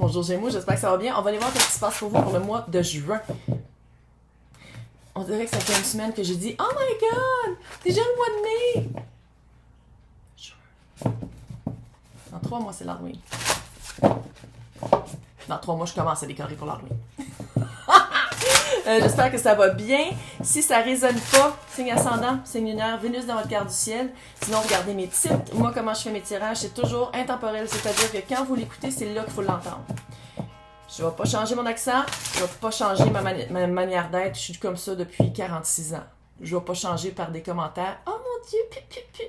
Bonjour Gémeaux, j'espère que ça va bien. On va aller voir ce qui se passe pour vous pour le mois de juin. On dirait que ça fait une semaine que j'ai dit « Oh my God! Déjà le mois de mai! » Juin. Dans 3 mois, c'est l'Halloween. Dans 3 mois, je commence à décorer pour l'Halloween. J'espère que ça va bien. Si ça ne résonne pas, signe ascendant, signe lunaire, Vénus dans votre carte du ciel. Sinon, regardez mes titres. Moi, comment je fais mes tirages, c'est toujours intemporel. C'est-à-dire que quand vous l'écoutez, c'est là qu'il faut l'entendre. Je ne vais pas changer mon accent. Je ne vais pas changer ma manière d'être. Je suis comme ça depuis 46 ans. Je ne vais pas changer par des commentaires. « Oh mon Dieu, pi, pi, pi. »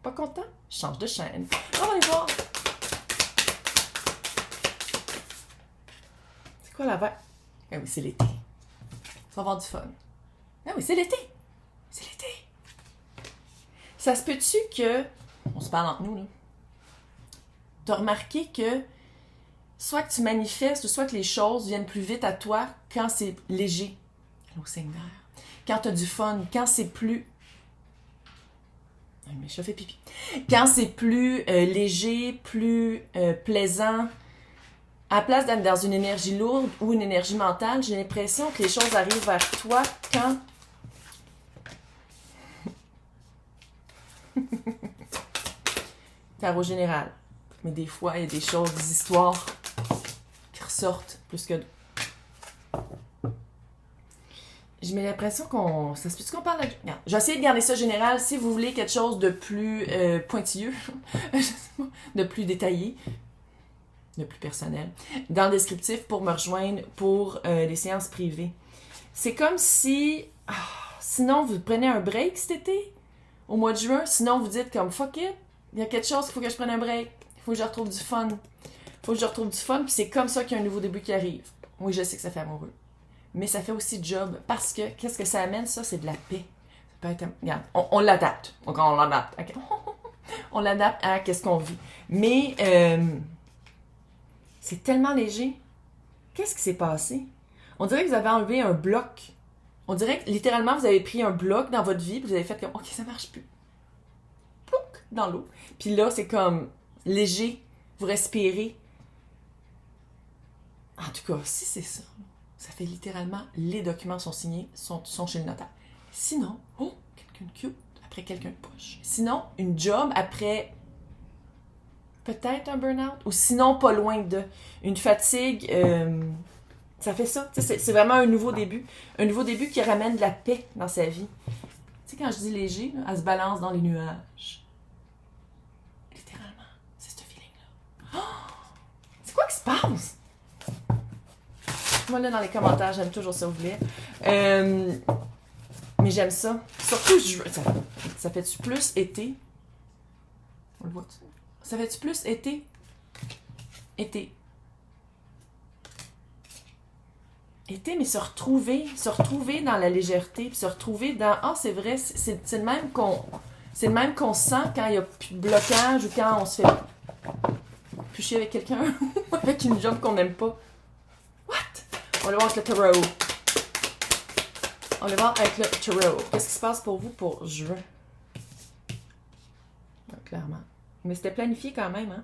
Pas content? Je change de chaîne. On va aller voir. C'est quoi la vague? Ah oui, c'est l'été. Ça va avoir du fun. Ah oui, c'est l'été. C'est l'été. Ça se peut-tu que... On se parle entre nous, là. T'as remarqué que soit que tu manifestes ou soit que les choses viennent plus vite à toi quand c'est léger. Allô, Seigneur. Quand t'as du fun. Quand c'est plus... Mais je fais pipi. Quand c'est plus léger, plus plaisant... À la place d'être dans une énergie lourde ou une énergie mentale, j'ai l'impression que les choses arrivent vers toi quand... Tarot général. Mais des fois, il y a des choses, des histoires qui ressortent plus que d'autres. J'ai l'impression qu'on... Ça se peut-tu qu'on parle de... Regarde, je vais essayer de garder ça général. Si vous voulez quelque chose de plus pointilleux, de plus détaillé, de plus personnel, dans le descriptif pour me rejoindre pour les séances privées. C'est comme si... sinon, vous prenez un break cet été, au mois de juin. Sinon, vous dites comme « Fuck it, il y a quelque chose qu'il faut que je prenne un break. Il faut que je retrouve du fun. Il faut que je retrouve du fun. » Puis c'est comme ça qu'il y a un nouveau début qui arrive. Oui, je sais que ça fait amoureux. Mais ça fait aussi job. Parce que, qu'est-ce que ça amène, ça? C'est de la paix. Ça peut être... Regarde, on l'adapte. Donc, on l'adapte. Okay. On l'adapte à qu'est-ce qu'on vit. Mais... c'est tellement léger. Qu'est-ce qui s'est passé? On dirait que vous avez enlevé un bloc. On dirait que littéralement, vous avez pris un bloc dans votre vie, puis vous avez fait comme, OK, ça marche plus. Plouc, dans l'eau. Puis là, c'est comme léger. Vous respirez. En tout cas, si c'est ça, ça fait littéralement, les documents sont signés, sont chez le notaire. Sinon, quelqu'un de cute après quelqu'un de poche. Sinon, une job après... peut-être un burn-out, ou sinon pas loin de. Une fatigue, ça fait ça. C'est vraiment un nouveau début. Un nouveau début qui ramène de la paix dans sa vie. Tu sais, quand je dis léger, là, elle se balance dans les nuages. Littéralement, c'est ce feeling-là. Oh! C'est quoi qui se passe? Moi, là, dans les commentaires, j'aime toujours ça, vous voulez. Mais j'aime ça. Surtout, ça fait-tu plus été? On le voit-tu? Ça fait-tu plus été? Été. Été, mais se retrouver dans la légèreté, puis se retrouver dans « Ah, c'est vrai, c'est le même qu'on se sent quand il n'y a plus de blocage ou quand on se fait plus chier avec quelqu'un ou avec une job qu'on n'aime pas. » What? On va le voir avec le tarot. On va le voir avec le tarot. Qu'est-ce qui se passe pour vous pour juin? Clairement. Mais c'était planifié quand même, hein?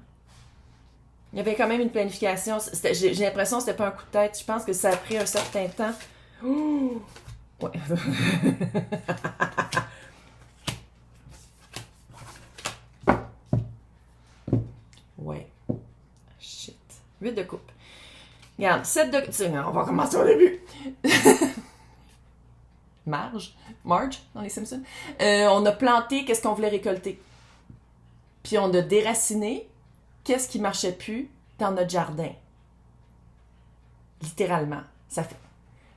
Il y avait quand même une planification. J'ai l'impression que c'était pas un coup de tête. Je pense que ça a pris un certain temps. Ouh! Ouais. Ouais. Shit. 8 de coupe. Regarde, 7 de... On va commencer au début. Marge, dans les Simpsons. On a planté qu'est-ce qu'on voulait récolter. Puis on a déraciné qu'est-ce qui marchait plus dans notre jardin. Littéralement. Ça fait...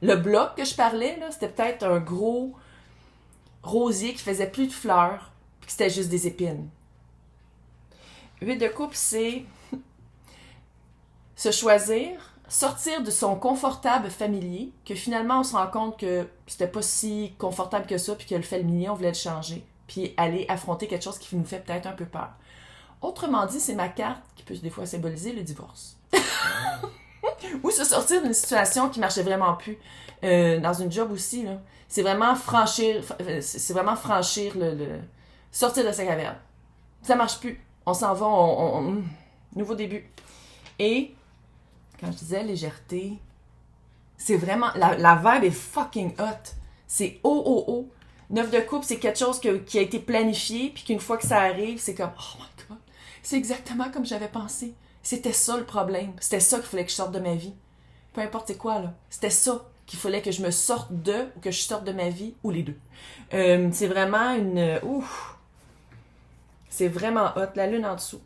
Le bloc que je parlais, là, c'était peut-être un gros rosier qui faisait plus de fleurs, puis que c'était juste des épines. 8 de coupe, c'est se choisir, sortir de son confortable familier, que finalement on se rend compte que c'était pas si confortable que ça, puis que le familier, on voulait le changer, puis aller affronter quelque chose qui nous fait peut-être un peu peur. Autrement dit, c'est ma carte qui peut des fois symboliser le divorce. Ou se sortir d'une situation qui marchait vraiment plus. Dans une job aussi, là. C'est vraiment franchir le... Sortir de sa caverne. Ça marche plus. On s'en va, nouveau début. Et quand je disais légèreté, c'est vraiment, la vibe est fucking hot. C'est haut. 9 de coupe, c'est quelque chose qui a été planifié, puis qu'une fois que ça arrive, c'est comme, oh my god, c'est exactement comme j'avais pensé. C'était ça le problème. C'était ça qu'il fallait que je sorte de ma vie. Peu importe c'est quoi, là. C'était ça qu'il fallait que je me sorte de, ou que je sorte de ma vie, ou les deux. C'est vraiment une... Ouf! C'est vraiment hot. La lune en dessous.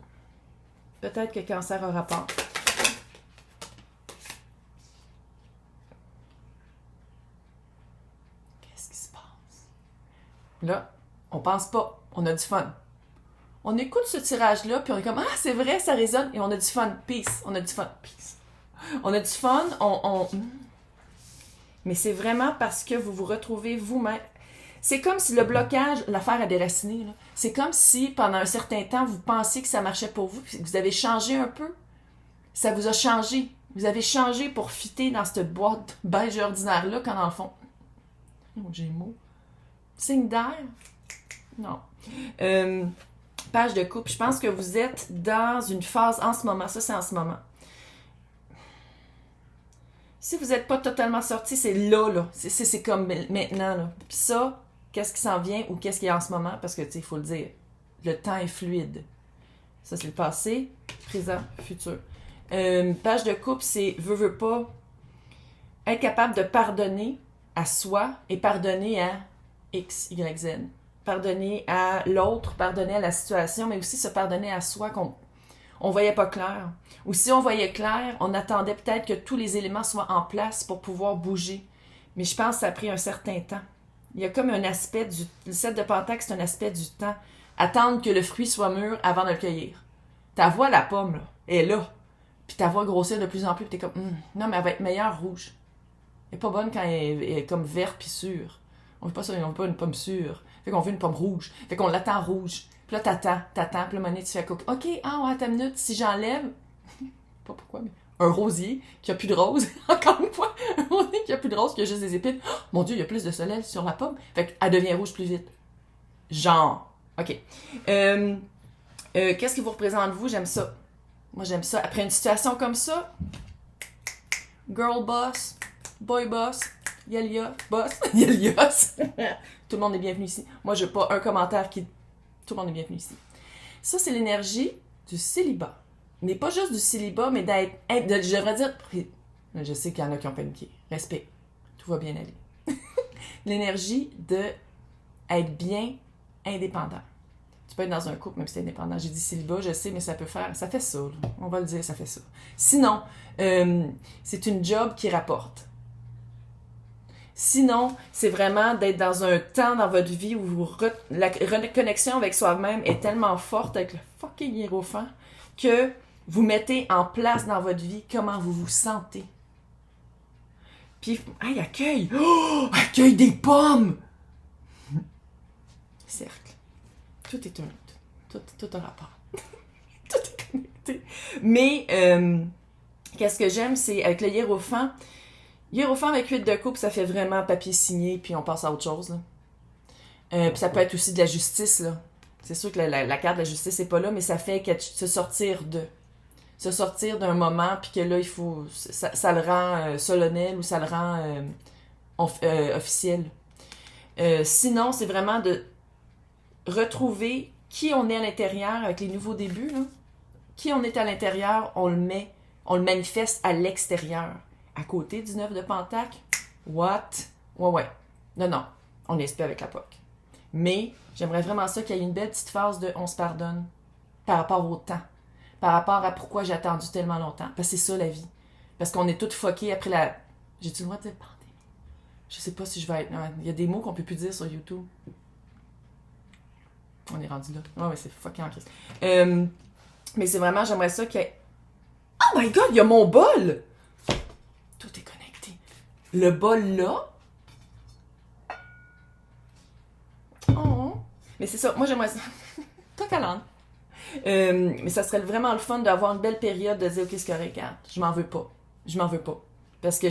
Peut-être que Cancer a rapport. Qu'est-ce qui se passe? Là, on pense pas. On a du fun. On écoute ce tirage-là, puis on est comme, ah, c'est vrai, ça résonne, et on a du fun. Peace. On a du fun. Peace. On a du fun, Mais c'est vraiment parce que vous vous retrouvez vous-même. C'est comme si le blocage, l'affaire a déraciné, là. C'est comme si, pendant un certain temps, vous pensiez que ça marchait pour vous, puis que vous avez changé un peu. Ça vous a changé. Vous avez changé pour fitter dans cette boîte beige ordinaire-là, quand dans le fond... Oh, Gémeaux. Signe d'air? Non. Page de coupe. Je pense que vous êtes dans une phase en ce moment. Ça, c'est en ce moment. Si vous n'êtes pas totalement sorti, c'est là. C'est comme maintenant, là. Puis ça, qu'est-ce qui s'en vient ou qu'est-ce qui est en ce moment? Parce que, tu sais, il faut le dire, le temps est fluide. Ça, c'est le passé, présent, futur. Page de couple, c'est veut pas être capable de pardonner à soi et pardonner à X, Y, Z. Pardonner à l'autre, pardonner à la situation, mais aussi se pardonner à soi qu'on voyait pas clair. Ou si on voyait clair, on attendait peut-être que tous les éléments soient en place pour pouvoir bouger. Mais je pense que ça a pris un certain temps. Il y a comme un aspect du... Le 7 de Pentacle, c'est un aspect du temps. Attendre que le fruit soit mûr avant de le cueillir. Ta voix, la pomme, là, est là. Puis ta voix grossir de plus en plus, puis t'es comme, non, mais elle va être meilleure rouge. Elle est pas bonne quand elle est comme verte puis sûre. On veut pas ça, on veut pas une pomme sûre. Fait qu'on veut une pomme rouge. Fait qu'on l'attend rouge. Puis là, t'attends. Puis là, à un moment donné, tu fais OK, attends une minute, si j'enlève, pas pourquoi, mais un rosier qui a plus de rose, encore une fois, un rosier qui a plus de rose, qui a juste des épines. Oh, mon Dieu, il y a plus de soleil sur la pomme. Fait qu'elle devient rouge plus vite. Genre. OK. Qu'est-ce qui vous représente, vous? J'aime ça. Moi, j'aime ça. Après une situation comme ça, girl boss, boy boss, Yelia boss, Yelios. Tout le monde est bienvenu ici. Moi, je n'ai pas un commentaire qui... Tout le monde est bienvenu ici. Ça, c'est l'énergie du célibat. Mais pas juste du célibat, mais d'être... Je devrais dire... Je sais qu'il y en a qui ont paniqué. Respect. Tout va bien aller. L'énergie de être bien indépendant. Tu peux être dans un couple, même si t'es indépendant. J'ai dit célibat, je sais, mais ça peut faire... Ça fait ça, là. On va le dire, ça fait ça. Sinon, c'est une job qui rapporte. Sinon, c'est vraiment d'être dans un temps dans votre vie où la reconnexion avec soi-même est tellement forte avec le fucking hiérophant que vous mettez en place dans votre vie comment vous vous sentez. Puis, hey, accueille! Oh, accueille des pommes! Cercle. Tout est tout un rapport. Tout est connecté. Mais, qu'est-ce que j'aime, c'est avec le hiérophant avec 8 de coupe, ça fait vraiment papier signé, puis on passe à autre chose. Puis ça peut être aussi de la justice, là. C'est sûr que la carte de la justice n'est pas là, mais ça fait se sortir d'un moment, puis que là, il faut... Ça le rend solennel ou ça le rend officiel. Sinon, c'est vraiment de retrouver qui on est à l'intérieur avec les nouveaux débuts, là. Qui on est à l'intérieur, on le manifeste à l'extérieur. À côté du 9 de Pentacle, what? Ouais. Non, on n'est pas avec la POC. Mais j'aimerais vraiment ça qu'il y ait une belle petite phase de on se pardonne par rapport au temps, par rapport à pourquoi j'ai attendu tellement longtemps. Parce que c'est ça la vie. Parce qu'on est toutes fuckées après la... J'ai-tu le droit de dire pandémie? Je sais pas si je vais être... Il y a des mots qu'on peut plus dire sur YouTube. On est rendu là. Ouais, c'est fucké en crise. Mais c'est vraiment, j'aimerais ça qu'il y ait... Oh my god, il y a mon bol! Tout est connecté. Le bol là. Oh. Mais c'est ça. Moi, j'aimerais ça. Toi, calante. Mais ça serait vraiment le fun d'avoir une belle période de dire, OK, c'est correct, regarde, je m'en veux pas. Parce que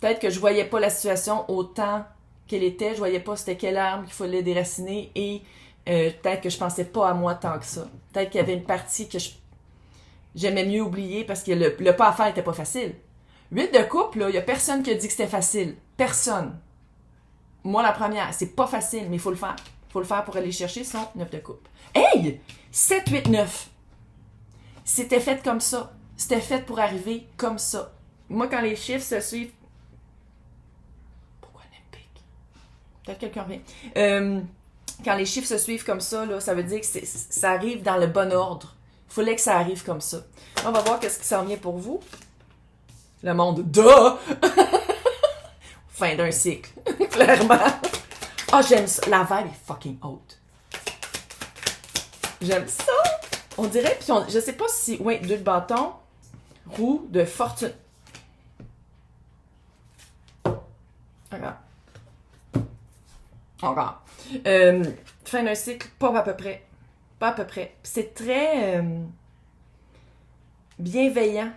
peut-être que je voyais pas la situation autant qu'elle était. Je voyais pas c'était quelle arme qu'il fallait déraciner et peut-être que je pensais pas à moi tant que ça. Peut-être qu'il y avait une partie que J'aimais mieux oublier parce que le pas à faire était pas facile. 8 de coupe, là, il y a personne qui a dit que c'était facile. Personne. Moi, la première, c'est pas facile, mais il faut le faire. Il faut le faire pour aller chercher son 9 de coupe. Hey! 7, 8, 9. C'était fait comme ça. C'était fait pour arriver comme ça. Moi, quand les chiffres se suivent... Pourquoi Olympique? Peut-être quelqu'un revient. Quand les chiffres se suivent comme ça, là, ça veut dire que ça arrive dans le bon ordre. Il fallait que ça arrive comme ça. On va voir qu'est-ce qui s'en vient pour vous. Le monde, duh! Fin d'un cycle, clairement. Ah, j'aime ça. La vibe est fucking haute. J'aime ça. On dirait, puis je sais pas si... Oui, 2 de bâton. Roue de fortune. Regarde. Encore. Fin d'un cycle, pas à peu près. Pas à peu près. C'est très bienveillant.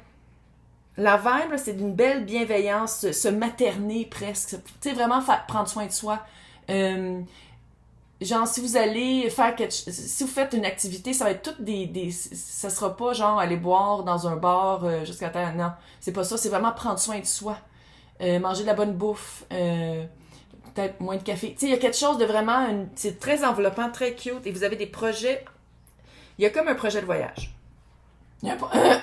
La vibe, c'est d'une belle bienveillance, se materner presque. Tu sais, vraiment prendre soin de soi. Genre, si vous allez faire si vous faites une activité, ça va être toutes ça sera pas genre aller boire dans un bar jusqu'à terre. Non, c'est pas ça. C'est vraiment prendre soin de soi. Manger de la bonne bouffe. Peut-être moins de café. Tu sais, il y a quelque chose de vraiment... c'est très enveloppant, très cute. Et vous avez des projets... Il y a comme un projet de voyage. Il y a un...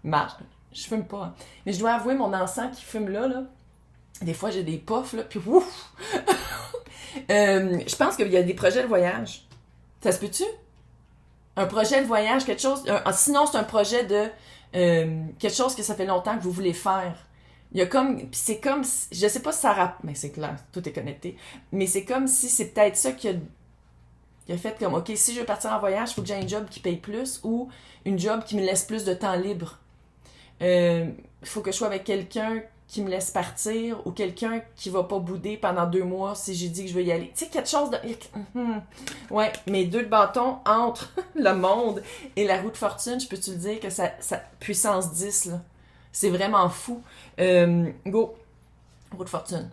Marche. Je fume pas. Hein. Mais je dois avouer, mon encens qui fume là, des fois j'ai des puffs, là, puis ouf! Je pense qu'il y a des projets de voyage. Ça se peut-tu? Un projet de voyage, quelque chose... sinon, c'est un projet de... quelque chose que ça fait longtemps que vous voulez faire. Il y a comme... c'est comme... je sais pas si ça rappelle... Mais c'est clair, tout est connecté. Mais c'est comme si c'est peut-être ça qui a fait comme... OK, si je veux partir en voyage, il faut que j'ai un job qui paye plus ou une job qui me laisse plus de temps libre. Il faut que je sois avec quelqu'un qui me laisse partir ou quelqu'un qui va pas bouder pendant 2 mois si j'ai dit que je veux y aller. Tu sais, quelque chose de... Ouais, mes 2 de bâton entre le monde et la roue de fortune, je peux te le dire que ça puissance 10, là. C'est vraiment fou. Go. Roue de fortune.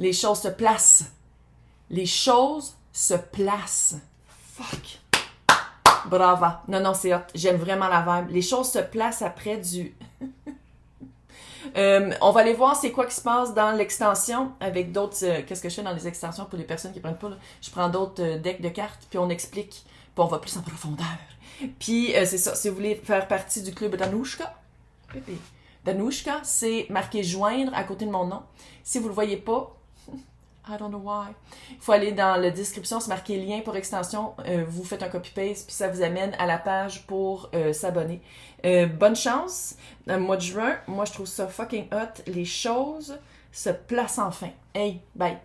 Les choses se placent. Les choses se placent. Fuck. Brava. Non, c'est hot. J'aime vraiment la vibe. Les choses se placent après du... on va aller voir c'est quoi qui se passe dans l'extension avec d'autres... qu'est-ce que je fais dans les extensions pour les personnes qui ne prennent pas? Là? Je prends d'autres decks de cartes, puis on explique, puis on va plus en profondeur. Puis c'est ça. Si vous voulez faire partie du club Danoushka, Danoushka, c'est marqué joindre à côté de mon nom. Si vous le voyez pas, I don't know why. Il faut aller dans la description, c'est marqué lien pour extension. Vous faites un copy-paste, puis ça vous amène à la page pour s'abonner. Bonne chance dans le mois de juin. Moi, je trouve ça fucking hot. Les choses se placent enfin. Hey, bye!